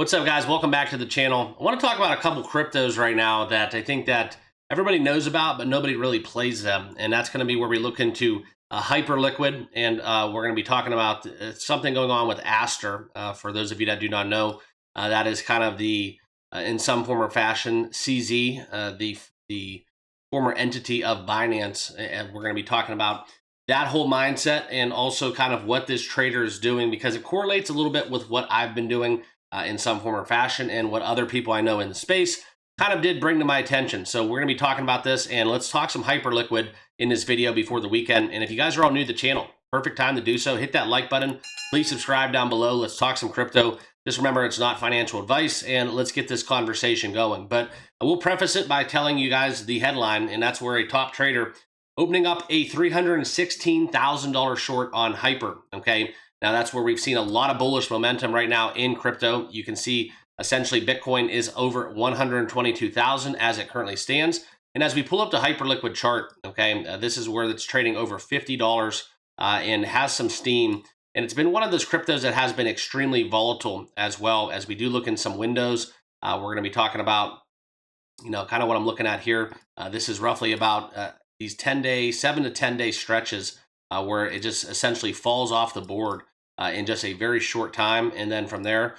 What's up, guys? Welcome back to the channel. I want to talk about a couple cryptos right now that I think that everybody knows about, but nobody really plays them. And that's going to be where we look into Hyperliquid, and we're going to be talking about something going on with Aster. For those of you that do not know, that is kind of the, in some form or fashion, CZ, the former entity of Binance. And we're going to be talking about that whole mindset and also kind of what this trader is doing, because it correlates a little bit with what I've been doing in some form or fashion, and what other people I know in the space kind of did bring to my attention. So we're going to be talking about this, and let's talk some Hyperliquid in this video before the weekend. And if you guys are all new to the channel, perfect time to do so. Hit that like button. Please subscribe down below. Let's talk some crypto. Just remember, it's not financial advice, and let's get this conversation going. But I will preface it by telling you guys the headline, and that's where a top trader opening up a $316,000 short on Hyper, okay? Now, that's where we've seen a lot of bullish momentum right now in crypto. You can see essentially Bitcoin is over 122,000 as it currently stands. And as we pull up the Hyperliquid chart, okay, this is where it's trading over $50 and has some steam. And it's been one of those cryptos that has been extremely volatile as well. As we do look in some windows, we're going to be talking about, kind of what I'm looking at here. This is roughly about these 10-day, 7 to 10-day stretches where it just essentially falls off the board in just a very short time. And then from there,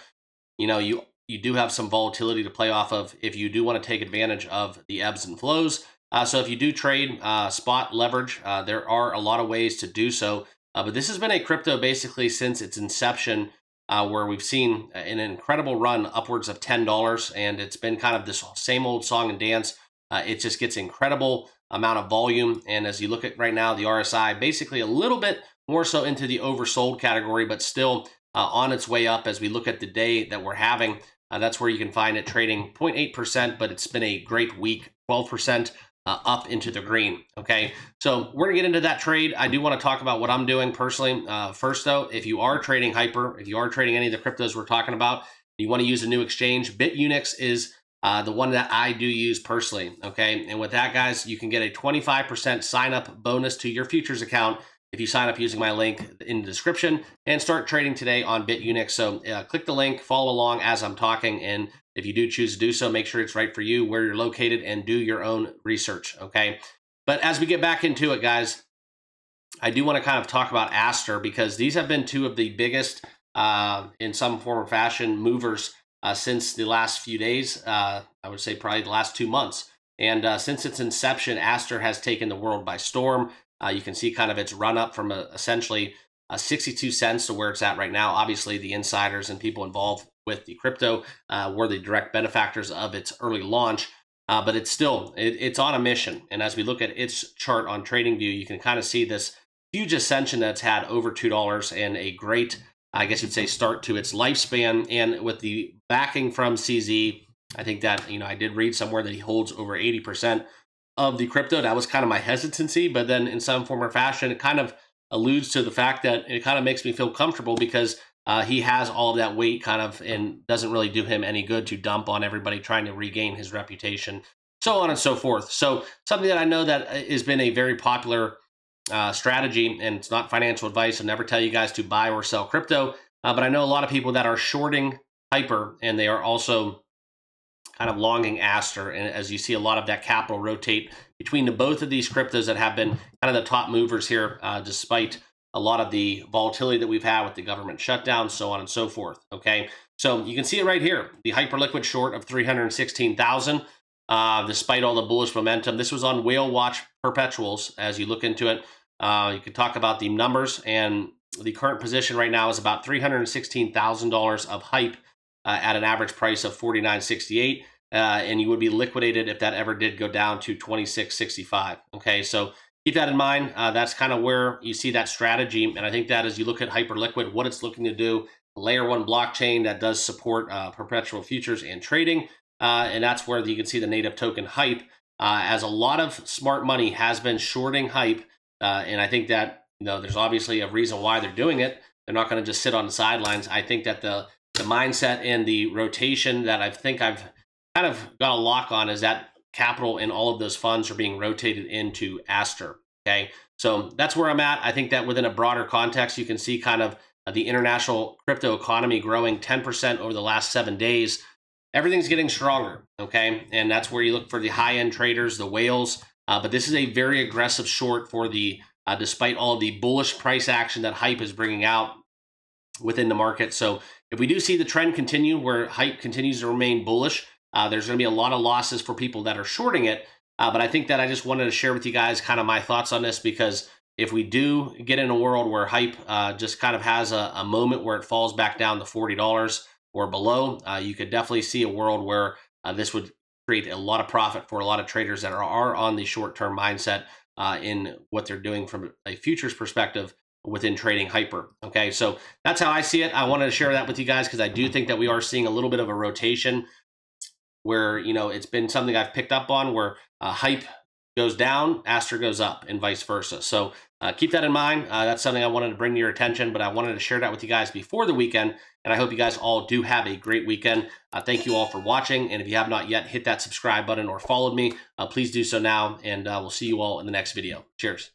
you do have some volatility to play off of if you do want to take advantage of the ebbs and flows. So if you do trade spot leverage, there are a lot of ways to do so. But this has been a crypto basically since its inception, where we've seen an incredible run upwards of $10. And it's been kind of this same old song and dance. It just gets incredible amount of volume. And as you look at right now, the RSI basically a little bit more so into the oversold category, but still on its way up as we look at the day that we're having. That's where you can find it trading 0.8%, but it's been a great week, 12% up into the green. Okay, so we're gonna get into that trade. I do want to talk about what I'm doing personally. First though, if you are trading Hyper, if you are trading any of the cryptos we're talking about, you want to use a new exchange, BITUNIX is the one that I do use personally. Okay, and with that, guys, you can get a 25% sign up bonus to your futures account if you sign up using my link in the description and start trading today on BITUNIX. So click the link, follow along as I'm talking, and if you do choose to do so, make sure it's right for you, where you're located, and do your own research, okay? But as we get back into it, guys, I do want to kind of talk about Aster, because these have been two of the biggest, in some form or fashion, movers since the last few days. I would say probably the last 2 months. And since its inception, Aster has taken the world by storm. You can see kind of its run up from essentially 62 cents to where it's at right now. Obviously, the insiders and people involved with the crypto were the direct benefactors of its early launch, but it's still, it's on a mission. And as we look at its chart on TradingView, you can kind of see this huge ascension that's had over $2 and a great, I guess you'd say, start to its lifespan. And with the backing from CZ, I think that, I did read somewhere that he holds over 80% of the crypto. That was kind of my hesitancy, but then in some form or fashion, it kind of alludes to the fact that it kind of makes me feel comfortable, because he has all of that weight kind of, and doesn't really do him any good to dump on everybody trying to regain his reputation, so on and so forth. So something that I know that has been a very popular strategy, and it's not financial advice. I never tell you guys to buy or sell crypto, but I know a lot of people that are shorting Hyper, and they are also kind of longing Aster. And as you see a lot of that capital rotate between the both of these cryptos that have been kind of the top movers here, despite a lot of the volatility that we've had with the government shutdown, so on and so forth. Okay, so you can see it right here, the Hyperliquid short of 316,000, despite all the bullish momentum. This was on Whale Watch Perpetuals. As you look into it, you can talk about the numbers, and the current position right now is about $316,000 of hype at an average price of $49.68, and you would be liquidated if that ever did go down to $26.65. Okay, so keep that in mind. That's kind of where you see that strategy, and I think that as you look at Hyperliquid, what it's looking to do, layer 1 blockchain that does support perpetual futures and trading, and that's where you can see the native token hype, as a lot of smart money has been shorting hype, and I think that there's obviously a reason why they're doing it. They're not going to just sit on the sidelines. I think that the mindset and the rotation that I think I've kind of got a lock on is that capital in all of those funds are being rotated into Aster. Okay, so that's where I'm at. I think that within a broader context, you can see kind of the international crypto economy growing 10% over the last 7 days. Everything's getting stronger, okay? And that's where you look for the high-end traders, the whales. But this is a very aggressive short for the, despite all of the bullish price action that Hype is bringing out within the market. So if we do see the trend continue where Hype continues to remain bullish, there's going to be a lot of losses for people that are shorting it. But I think that I just wanted to share with you guys kind of my thoughts on this, because if we do get in a world where Hype just kind of has a moment where it falls back down to $40 or below, you could definitely see a world where this would create a lot of profit for a lot of traders that are on the short-term mindset in what they're doing from a futures perspective within trading Hyper. Okay, so that's how I see it. I wanted to share that with you guys because I do think that we are seeing a little bit of a rotation where, you know, it's been something I've picked up on where Hype goes down, Aster goes up, and vice versa. So keep that in mind. That's something I wanted to bring to your attention, but I wanted to share that with you guys before the weekend, and I hope you guys all do have a great weekend. Thank you all for watching, and if you have not yet hit that subscribe button or followed me, please do so now, and we'll see you all in the next video. Cheers.